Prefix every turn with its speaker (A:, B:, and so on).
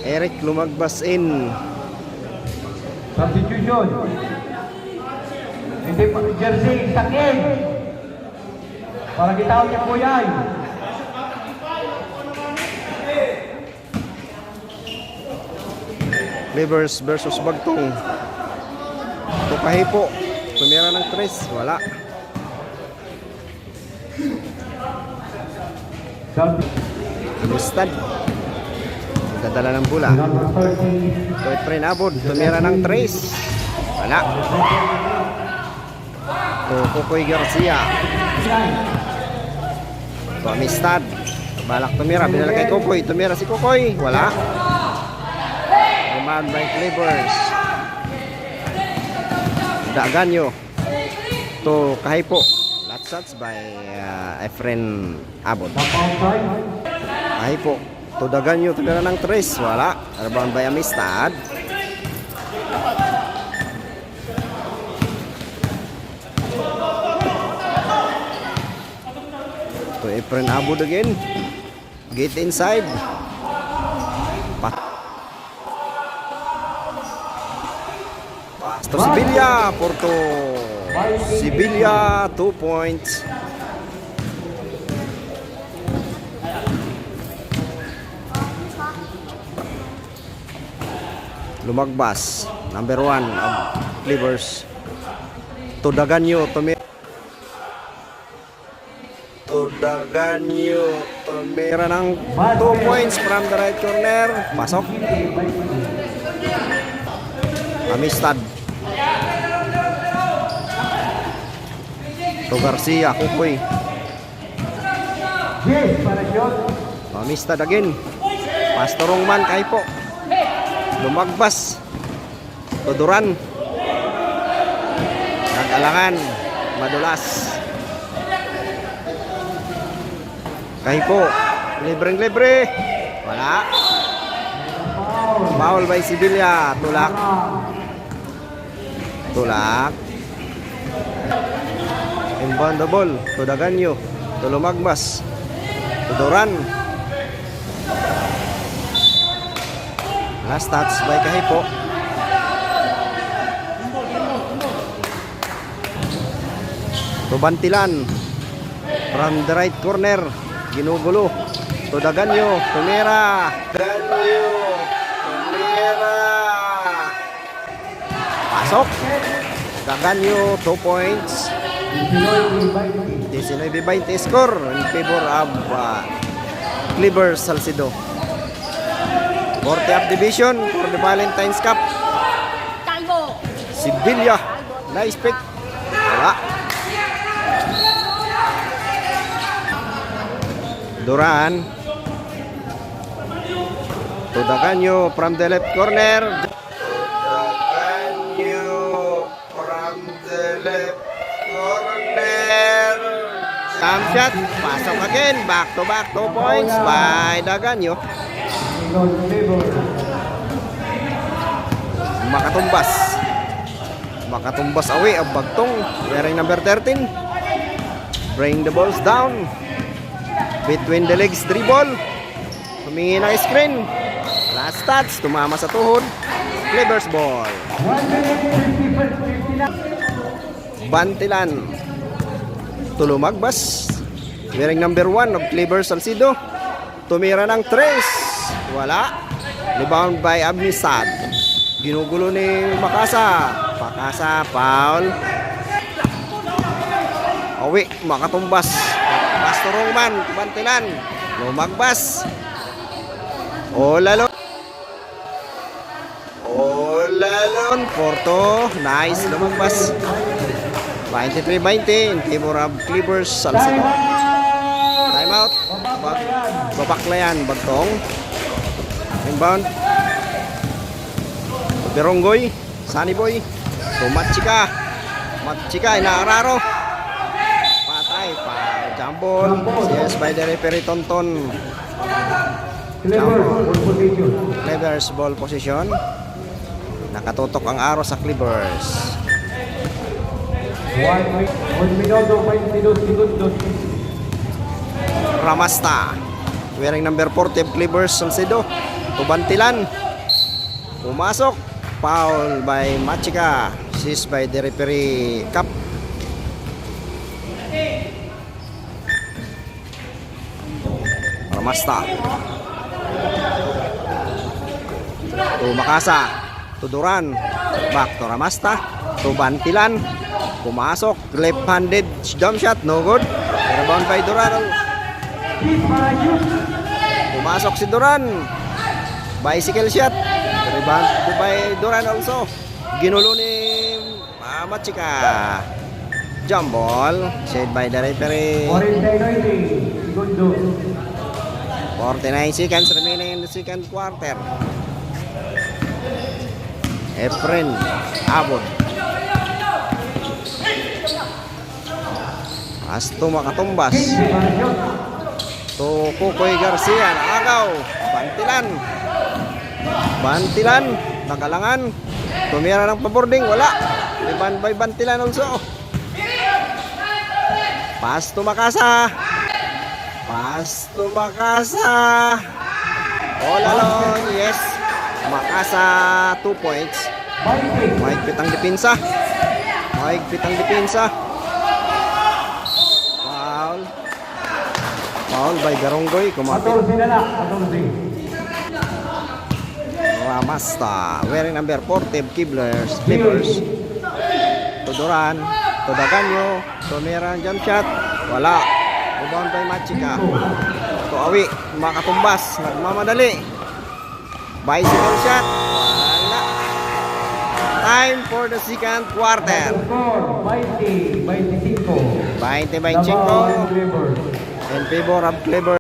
A: Eric lumagbas in.
B: Substitution. Hindi pa jersey sakin. Para gitawag niya po yan.
A: Clippers versus Bagtong. Tukahipo. Tumira ng 3. Wala. Amistad. Dadala ng bola. Boyfriend Abod. Tumira ng 3. Wala. To Kukoy Garcia. To Amistad. Balak tumira. Binala kay Kukoy. Tumira si Kukoy. Wala. Remand by Clippers. Daganyo. To Kahipo. Last shots by Efren Abod. Kahipo. To Daganyo. Tumira ng 3. Wala. Rebound by Amistad. To Efren Abod again. Get inside. To Sibilia. Porto Sibilia 2 points. Lumagbas. Number 1 of Clippers. To Daganyo. Tumira ng 2 points from the right corner. Pasok. Amistad. To Garcia. Kukoy. Amistad again. Pastorong man Kahipo. Lumagbas. To Duran. Nag-alangan. Madulas. Kahipo. Libreng-libre. Wala. Foul by Sibilia. Tulak. Inbound the ball. To Daganyo. To Lumagbas. To Duran. Last touch by Kahipo. To Bantilan. From the right corner. Ginugulo. To Daganyo. Tumira. Pasok. Daganyo 2 points. 19-20 score in favor of Clippers Salcido. 40th division for the Valentine's Cup. Sibilia. Nice pick. Wala. Duran. To Daganyo from the left corner. Jump shot. Pasok again. Back to back 2 points by Daganyo. Makatumbas away of Bagtong. Wearing number 13. Bring the balls down. Between the legs dribble. Humingi ng screen. Last touch. Tumama sa tuhod. Clippers ball. Bantilan. To Lumagbas. Wearing number 1 of Clippers Salcido. Tumira ng 3. Wala. Rebound by Amistad. Ginugulo ni Makasa. Pakasa, foul. Awi, makatumbas. Pastorong man, Bantilan. Lumagbas. Olalon. Porto. Nice, lumagbas. 23-20 in favor of Clippers Salcido. Time out. Babaklayan Bagtong. Inbound. Beronggoy. Sunny Boy. So Matchika inaararo. Patay pa. Jambol. Yes by the referee Tonton. Clippers ball position. Nakatutok ang araw sa Clippers.
B: 1 minuto 22 segundos.
A: Ramasta wearing number 40 of Clippers Salcido. Tubantilan. Pumasok. Foul by Machika. Assist by the referee Cup. Ramasta. To Makasa. To Duran. Back to Ramasta. To Bantilan. Pumasok. Left-handed jump shot. No good. Rebound by Duran. Pumasok si Duran. Bicycle shot. Rebound by Duran also. Ginulo ni Machika. Jump ball. Saved by the referee. 49 seconds remaining in the second quarter. Efren Abot. Asto makatumbas. To Kukoy Garcia. Agaw. Bantilan. Bantilan. Nakalangan. Tumira ng pabording. Wala. Rebound by Bantilan also. Pass to Makasa. Pass to Makasa. All along. Yes. Makasa 2 points. Mahigpit ang depensa. Mahigpit ang depensa. Foul. Foul by Garonggoy. Kumapit. Ramasta. Wearing number 40. Clippers. Tuduran. Tudaganyo. Tumira jump shot. Wala. Rebound by Machika. Tuawi. Makatumbas. Nagmamadali. Bicycle shot. Wala. Time for the second quarter. 20 by Chinko. In favor of Clever.